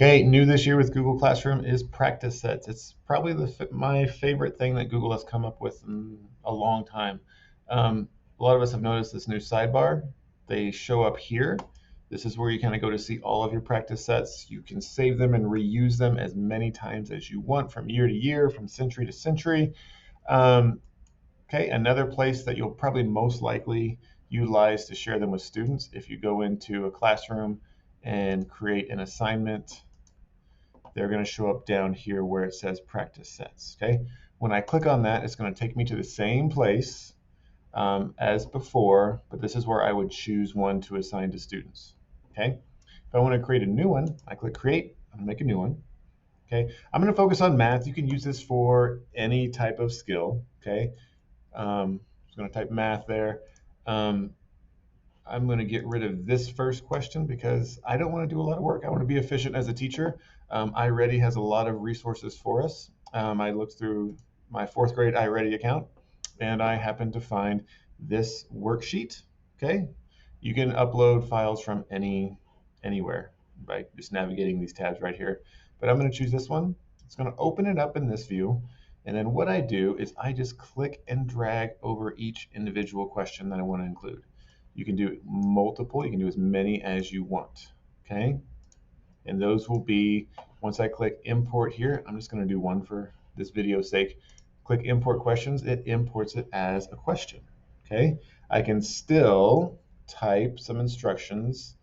Okay, new this year with Google Classroom is practice sets. It's probably my favorite thing that Google has come up with in a long time. A lot of us have noticed this new sidebar. They show up here. This is where you kind of go to see all of your practice sets. You can save them and reuse them as many times as you want from year to year, from century to century. Um, okay, another place that you'll probably most likely utilize to share them with students if you go into a classroom and create an assignment, they're going to show up down here where it says practice sets. Okay. When I click on that, it's going to take me to the same place as before, but this is where I would choose one to assign to students. Okay. If I want to create a new one, I click create. I'm going to make a new one. Okay. I'm going to focus on math. You can use this for any type of skill. Okay. I'm going to type math there. Um, I'm going to get rid of this first question because I don't want to do a lot of work. I want to be efficient as a teacher. iReady has a lot of resources for us. I looked through my fourth grade iReady account and I happened to find this worksheet. Okay, you can upload files from anywhere by just navigating these tabs right here. But I'm going to choose this one. It's going to open it up in this view. And then what I do is I just click and drag over each individual question that I want to include. You can do multiple, you can do as many as you want, okay? And those will be, once I click import here, I'm just gonna do one for this video's sake. Click import questions, it imports it as a question, okay? I can still type some instructions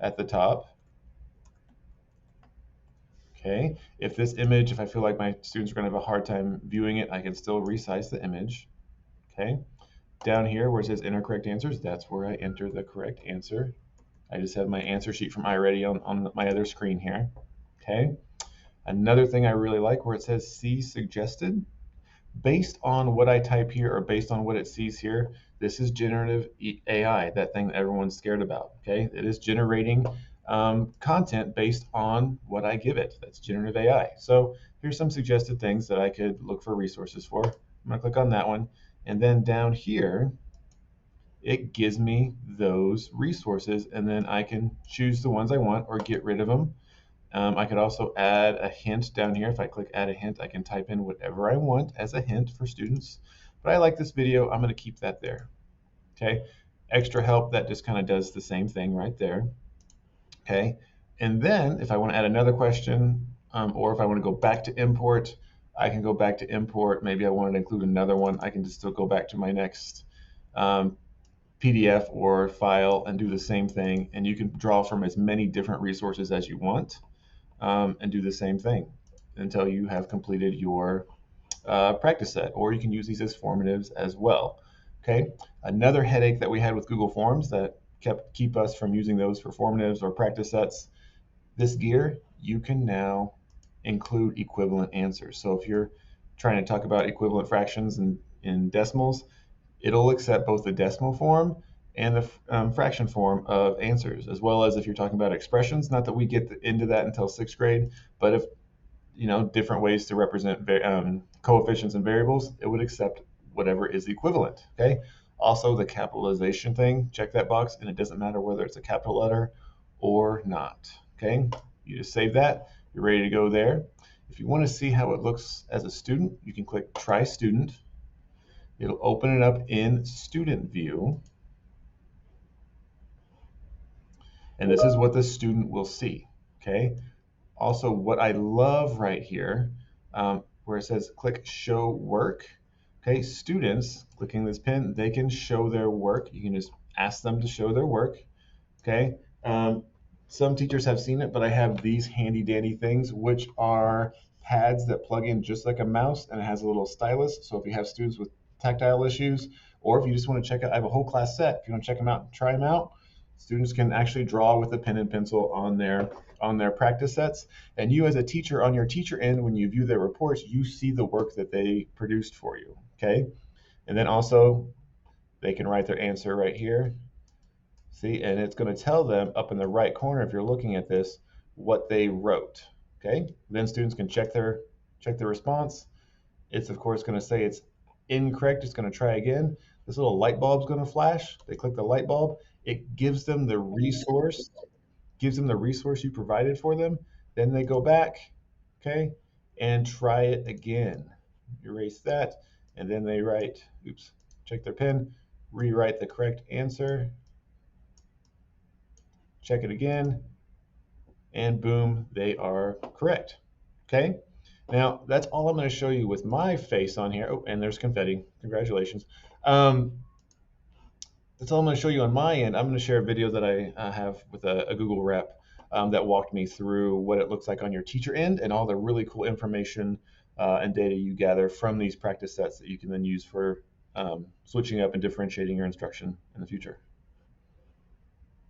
at the top, okay? If this image, if I feel like my students are gonna have a hard time viewing it, I can still resize the image, okay? Down here where it says enter correct answers, that's where I enter the correct answer. I just have my answer sheet from iReady on my other screen here. Okay. Another thing I really like where it says see suggested. Based on what I type here or based on what it sees here, this is generative AI, that thing that everyone's scared about. Okay. It is generating content based on what I give it. That's generative AI. So here's some suggested things that I could look for resources for. I'm going to click on that one. And then down here, it gives me those resources and then I can choose the ones I want or get rid of them. I could also add a hint down here. If I click add a hint, I can type in whatever I want as a hint for students. But I like this video, I'm going to keep that there. Okay. Extra help, that just kind of does the same thing right there. Okay. And then if I want to add another question, or if I want to go back to import, I can go back to import. Maybe I wanted to include another one. I can just still go back to my next PDF or file and do the same thing. And you can draw from as many different resources as you want and do the same thing until you have completed your practice set. Or you can use these as formatives as well. Okay. Another headache that we had with Google Forms that keep us from using those for formatives or practice sets. This gear, you can now include equivalent answers. So if you're trying to talk about equivalent fractions in decimals, it'll accept both the decimal form and the fraction form of answers, as well as if you're talking about expressions. Not that we get into that until sixth grade, but if different ways to represent coefficients and variables, it would accept whatever is equivalent. Okay. Also, the capitalization thing, check that box, and it doesn't matter whether it's a capital letter or not. Okay. You just save that. You're ready to go there. If you want to see how it looks as a student, you can click Try Student. It'll open it up in student view. And this is what the student will see. Okay. Also, what I love right here, where it says click show work. Okay, students clicking this pin, they can show their work. You can just ask them to show their work. Okay. Some teachers have seen it, but I have these handy dandy things, which are pads that plug in just like a mouse, and it has a little stylus. So if you have students with tactile issues, or if you just want to check out, I have a whole class set. If you want to check them out and try them out, students can actually draw with a pen and pencil on their practice sets. And you as a teacher on your teacher end, when you view their reports, you see the work that they produced for you. Okay. And then also they can write their answer right here. See, and it's going to tell them up in the right corner, if you're looking at this, what they wrote. Okay. Then students can check their response. It's of course going to say it's incorrect. It's going to try again. This little light bulb is going to flash. They click the light bulb. It gives them the resource you provided for them. Then they go back, okay, and try it again. Erase that, and then they write, oops, check their pen, rewrite the correct answer, check it again, and boom, they are correct. Okay, now that's all I'm going to show you with my face on here. Oh, and there's confetti. Congratulations. That's all I'm going to show you on my end. I'm going to share a video that I have with a Google rep that walked me through what it looks like on your teacher end and all the really cool information and data you gather from these practice sets that you can then use for switching up and differentiating your instruction in the future.